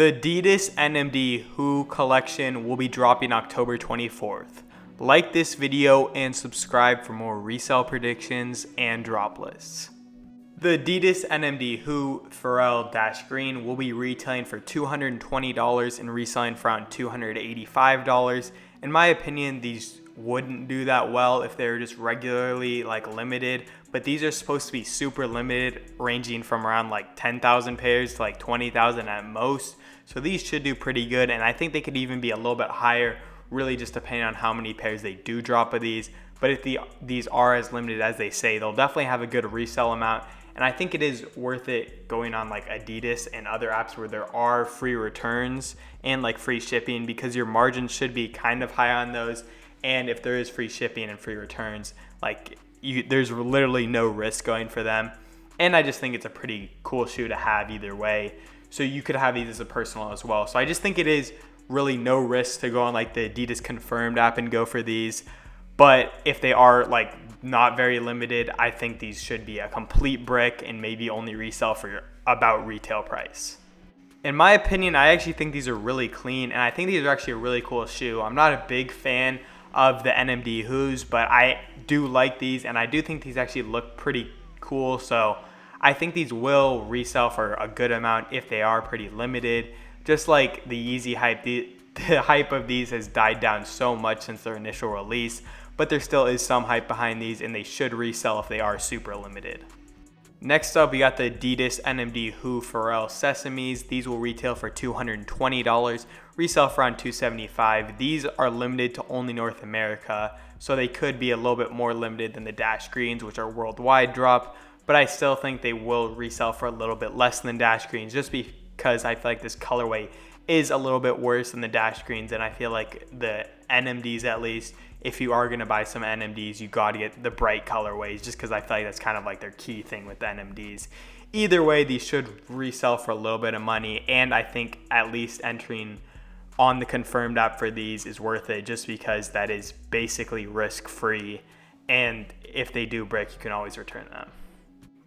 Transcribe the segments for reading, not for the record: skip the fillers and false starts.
The adidas NMD Hu collection will be dropping October 24th. Like this video and subscribe for more resale predictions and drop lists. The adidas NMD Hu Pharrell Green will be retailing for $220 and reselling for around $285. In my opinion, these wouldn't do that well if they were just regularly limited, but these are supposed to be super limited, ranging from around 10,000 pairs to 20,000 at most. So these should do pretty good, and I think they could even be a little bit higher, really just depending on how many pairs they do drop of these. But if these are as limited as they say, they'll definitely have a good resale amount. And I think it is worth it going on Adidas and other apps where there are free returns and free shipping, because your margins should be kind of high on those. And if there is free shipping and free returns, there's literally no risk going for them. And I just think it's a pretty cool shoe to have either way. So you could have these as a personal as well. So I just think it is really no risk to go on the Adidas Confirmed app and go for these. But if they are not very limited, I think these should be a complete brick and maybe only resell for about retail price. In my opinion, I actually think these are really clean, and I think these are actually a really cool shoe. I'm not a big fan of the NMD Hues, but I do like these, and I do think these actually look pretty cool. So I think these will resell for a good amount if they are pretty limited. Just like the Yeezy hype, the hype of these has died down so much since their initial release, but there still is some hype behind these, and they should resell if they are super limited. Next up, we got the adidas NMD Hu Pharrell Sesames. These will retail for $220, resell for around $275. These are limited to only North America, so they could be a little bit more limited than the Dash Greens, which are worldwide drop, but I still think they will resell for a little bit less than Dash Greens, just because I feel like this colorway is a little bit worse than the Dash Greens, and I feel like the NMDs, at least, if you are going to buy some NMDs, you got to get the bright colorways, just because I feel like that's kind of their key thing with the NMDs. Either way, these should resell for a little bit of money, and I think at least entering on the Confirmed app for these is worth it, just because that is basically risk-free, and if they do break, you can always return them.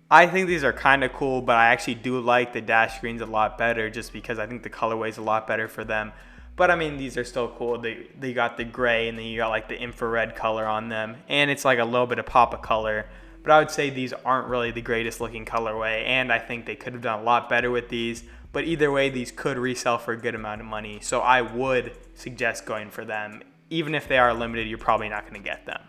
I think these are kind of cool, but I actually do like the Dash Greens a lot better, just because I think the colorway is a lot better for them. But I mean, these are still cool. They got the gray, and then you got the infrared color on them, and it's a little bit of pop of color. But I would say these aren't really the greatest looking colorway, and I think they could have done a lot better with these. But either way, these could resell for a good amount of money, so I would suggest going for them. Even if they are limited, you're probably not going to get them.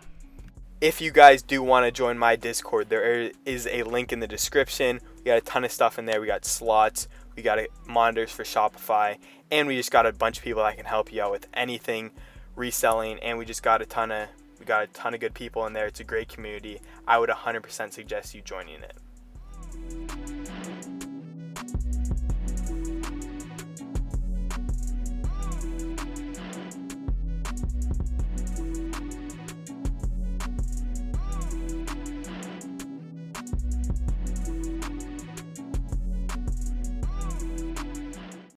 If you guys do want to join my Discord, there is a link in the description. We got a ton of stuff in there. We got slots, we got monitors for Shopify, and we just got a bunch of people that can help you out with anything reselling. And we got a ton of good people in there. It's a great community. I would 100% suggest you joining it.